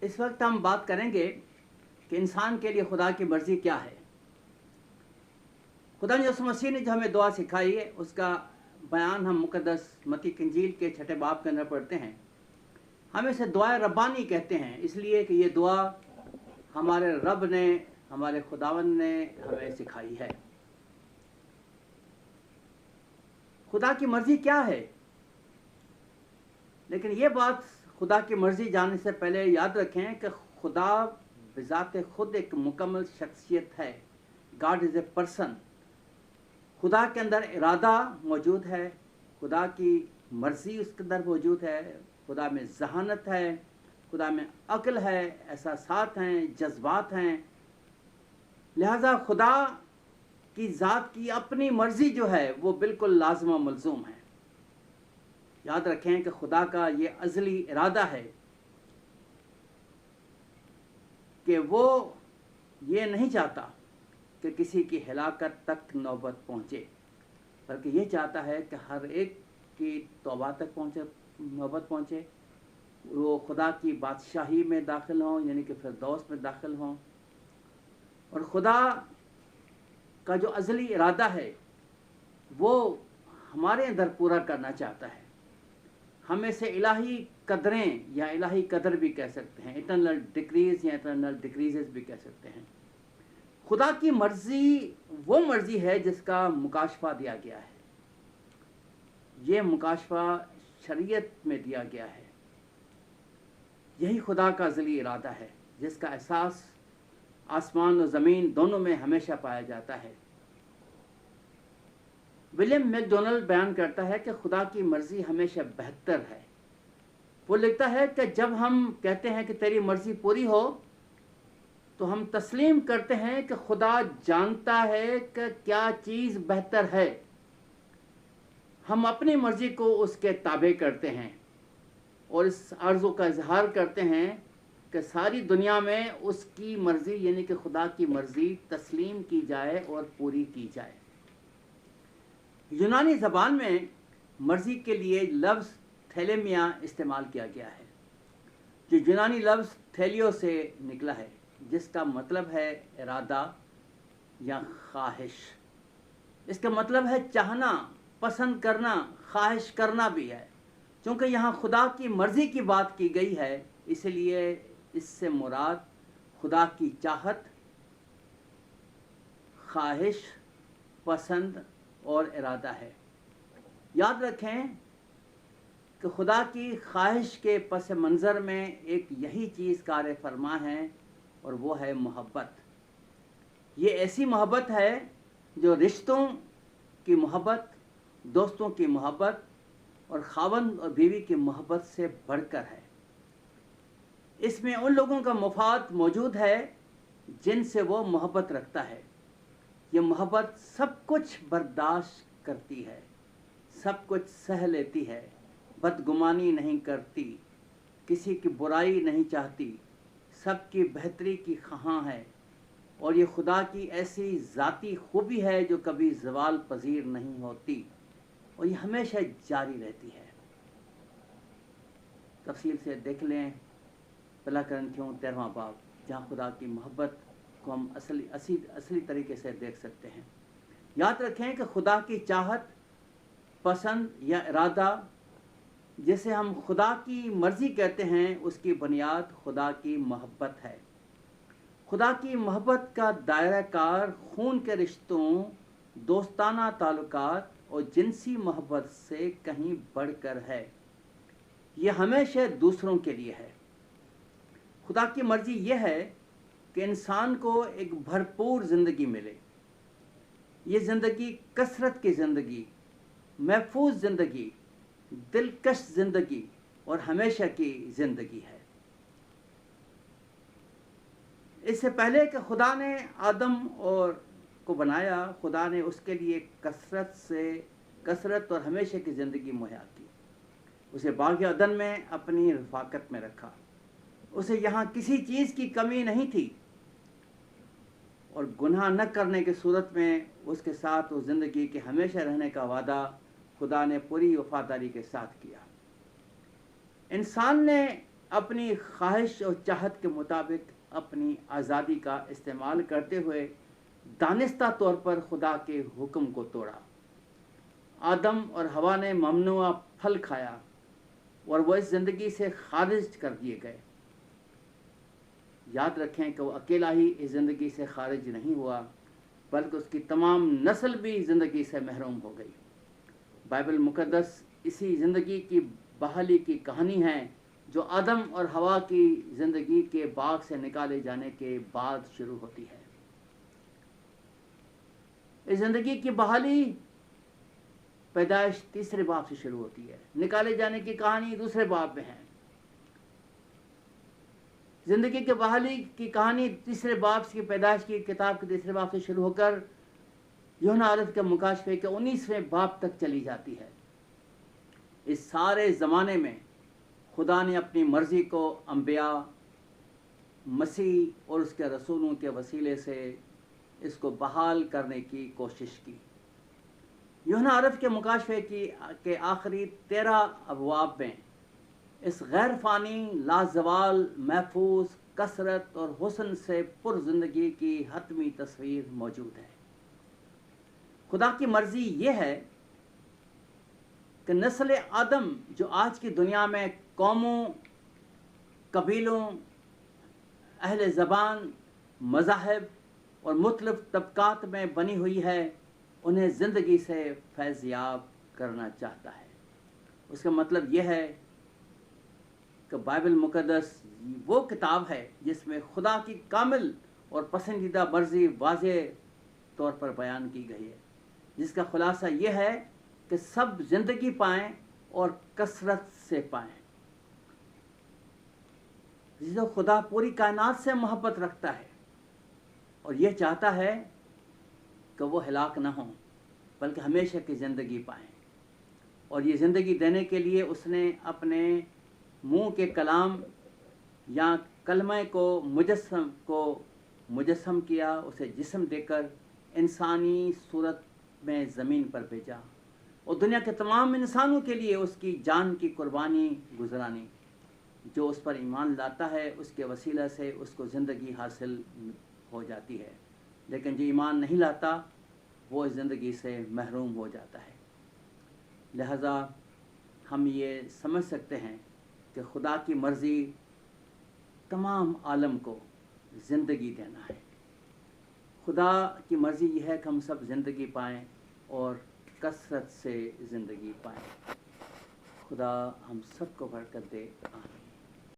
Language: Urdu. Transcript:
اس وقت ہم بات کریں گے کہ انسان کے لیے خدا کی مرضی کیا ہے۔ خدا یسوع مسیح نے جو ہمیں دعا سکھائی ہے اس کا بیان ہم مقدس متی کی انجیل کے 6 باب کے اندر پڑھتے ہیں۔ ہم اسے دعائے ربانی کہتے ہیں، اس لیے کہ یہ دعا ہمارے رب نے، ہمارے خداوند نے ہمیں سکھائی ہے۔ خدا کی مرضی کیا ہے؟ لیکن یہ بات خدا کی مرضی جاننے سے پہلے یاد رکھیں کہ خدا بذات خود ایک مکمل شخصیت ہے۔ God is a person. خدا کے اندر ارادہ موجود ہے، خدا کی مرضی اس کے اندر موجود ہے، خدا میں ذہانت ہے، خدا میں عقل ہے، احساسات ہیں، جذبات ہیں۔ لہذا خدا کی ذات کی اپنی مرضی جو ہے وہ بالکل لازم و ملزوم ہے۔ یاد رکھیں کہ خدا کا یہ ازلی ارادہ ہے کہ وہ یہ نہیں چاہتا کہ کسی کی ہلاکت تک نوبت پہنچے، بلکہ یہ چاہتا ہے کہ ہر ایک کی توبہ تک نوبت پہنچے، وہ خدا کی بادشاہی میں داخل ہوں، یعنی کہ فردوس میں داخل ہوں۔ اور خدا کا جو ازلی ارادہ ہے وہ ہمارے اندر پورا کرنا چاہتا ہے۔ ہم اسے الہی قدریں یا الہی قدر بھی کہہ سکتے ہیں، اٹرنل ڈکریز یا اٹرنل ڈکریزز بھی کہہ سکتے ہیں۔ خدا کی مرضی وہ مرضی ہے جس کا مکاشفہ دیا گیا ہے۔ یہ مکاشفہ شریعت میں دیا گیا ہے۔ یہی خدا کا ازلی ارادہ ہے جس کا احساس آسمان و زمین دونوں میں ہمیشہ پایا جاتا ہے۔ ولیم میک ڈونلڈ بیان کرتا ہے کہ خدا کی مرضی ہمیشہ بہتر ہے۔ وہ لکھتا ہے کہ جب ہم کہتے ہیں کہ تیری مرضی پوری ہو تو ہم تسلیم کرتے ہیں کہ خدا جانتا ہے کہ کیا چیز بہتر ہے۔ ہم اپنی مرضی کو اس کے تابع کرتے ہیں اور اس آرزو کا اظہار کرتے ہیں کہ ساری دنیا میں اس کی مرضی یعنی کہ خدا کی مرضی تسلیم کی جائے اور پوری کی جائے۔ یونانی زبان میں مرضی کے لیے لفظ تھیلیمیا استعمال کیا گیا ہے، جو یونانی لفظ تھیلیو سے نکلا ہے، جس کا مطلب ہے ارادہ یا خواہش۔ اس کا مطلب ہے چاہنا، پسند کرنا، خواہش کرنا بھی ہے۔ چونکہ یہاں خدا کی مرضی کی بات کی گئی ہے، اس لیے اس سے مراد خدا کی چاہت، خواہش، پسند اور ارادہ ہے۔ یاد رکھیں کہ خدا کی خواہش کے پس منظر میں ایک یہی چیز کار فرما ہے اور وہ ہے محبت۔ یہ ایسی محبت ہے جو رشتوں کی محبت، دوستوں کی محبت اور خاوند اور بیوی کی محبت سے بڑھ کر ہے۔ اس میں ان لوگوں کا مفاد موجود ہے جن سے وہ محبت رکھتا ہے۔ یہ محبت سب کچھ برداشت کرتی ہے، سب کچھ سہ لیتی ہے، بدگمانی نہیں کرتی، کسی کی برائی نہیں چاہتی، سب کی بہتری کی خواہاں ہے، اور یہ خدا کی ایسی ذاتی خوبی ہے جو کبھی زوال پذیر نہیں ہوتی اور یہ ہمیشہ جاری رہتی ہے۔ تفصیل سے دیکھ لیں پہلا کرنتھیوں 13واں باب، جہاں خدا کی محبت کو ہم اصلی طریقے سے دیکھ سکتے ہیں۔ یاد رکھیں کہ خدا کی چاہت، پسند یا ارادہ جسے ہم خدا کی مرضی کہتے ہیں، اس کی بنیاد خدا کی محبت ہے۔ خدا کی محبت کا دائرہ کار خون کے رشتوں، دوستانہ تعلقات اور جنسی محبت سے کہیں بڑھ کر ہے۔ یہ ہمیشہ دوسروں کے لیے ہے۔ خدا کی مرضی یہ ہے کہ انسان کو ایک بھرپور زندگی ملے۔ یہ زندگی کثرت کی زندگی، محفوظ زندگی، دلکش زندگی اور ہمیشہ کی زندگی ہے۔ اس سے پہلے کہ خدا نے آدم کو بنایا، خدا نے اس کے لیے کثرت اور ہمیشہ کی زندگی مہیا کی۔ اسے باغ عدن میں اپنی رفاقت میں رکھا۔ اسے یہاں کسی چیز کی کمی نہیں تھی، اور گناہ نہ کرنے کی صورت میں اس کے ساتھ اس زندگی کے ہمیشہ رہنے کا وعدہ خدا نے پوری وفاداری کے ساتھ کیا۔ انسان نے اپنی خواہش اور چاہت کے مطابق اپنی آزادی کا استعمال کرتے ہوئے دانستہ طور پر خدا کے حکم کو توڑا۔ آدم اور حوا نے ممنوع پھل کھایا اور وہ اس زندگی سے خارج کر دیے گئے۔ یاد رکھیں کہ وہ اکیلا ہی اس زندگی سے خارج نہیں ہوا، بلکہ اس کی تمام نسل بھی زندگی سے محروم ہو گئی۔ بائبل مقدس اسی زندگی کی بحالی کی کہانی ہے جو آدم اور حوا کی زندگی کے باغ سے نکالے جانے کے بعد شروع ہوتی ہے۔ اس زندگی کی بحالی پیدائش 3 باب سے شروع ہوتی ہے، نکالے جانے کی کہانی 2 باب میں ہے۔ زندگی کے بحالی کی کہانی 3 باب کی پیدائش کی کتاب کے 3 باب سے شروع ہو کر یوحنا عارف کے مکاشفے کے 19ویں باب تک چلی جاتی ہے۔ اس سارے زمانے میں خدا نے اپنی مرضی کو انبیاء، مسیح اور اس کے رسولوں کے وسیلے سے اس کو بحال کرنے کی کوشش کی۔ یوحنا عارف کے مکاشفے کے آخری 13 ابواب میں اس غیر فانی، لازوال، محفوظ، کثرت اور حسن سے پر زندگی کی حتمی تصویر موجود ہے۔ خدا کی مرضی یہ ہے کہ نسل آدم جو آج کی دنیا میں قوموں، قبیلوں، اہل زبان، مذاہب اور مختلف طبقات میں بنی ہوئی ہے، انہیں زندگی سے فیض یاب کرنا چاہتا ہے۔ اس کا مطلب یہ ہے کہ بائبل مقدس وہ کتاب ہے جس میں خدا کی کامل اور پسندیدہ مرضی واضح طور پر بیان کی گئی ہے، جس کا خلاصہ یہ ہے کہ سب زندگی پائیں اور کثرت سے پائیں۔ جس سے خدا پوری کائنات سے محبت رکھتا ہے اور یہ چاہتا ہے کہ وہ ہلاک نہ ہوں بلکہ ہمیشہ کی زندگی پائیں، اور یہ زندگی دینے کے لیے اس نے اپنے منہ کے کلام یا کلمہ کو مجسم کیا، اسے جسم دے کر انسانی صورت میں زمین پر بھیجا اور دنیا کے تمام انسانوں کے لیے اس کی جان کی قربانی گزرانی۔ جو اس پر ایمان لاتا ہے اس کے وسیلہ سے اس کو زندگی حاصل ہو جاتی ہے، لیکن جو ایمان نہیں لاتا وہ اس زندگی سے محروم ہو جاتا ہے۔ لہذا ہم یہ سمجھ سکتے ہیں کہ خدا کی مرضی تمام عالم کو زندگی دینا ہے۔ خدا کی مرضی یہ ہے کہ ہم سب زندگی پائیں اور کثرت سے زندگی پائیں۔ خدا ہم سب کو برکت دے، آمین۔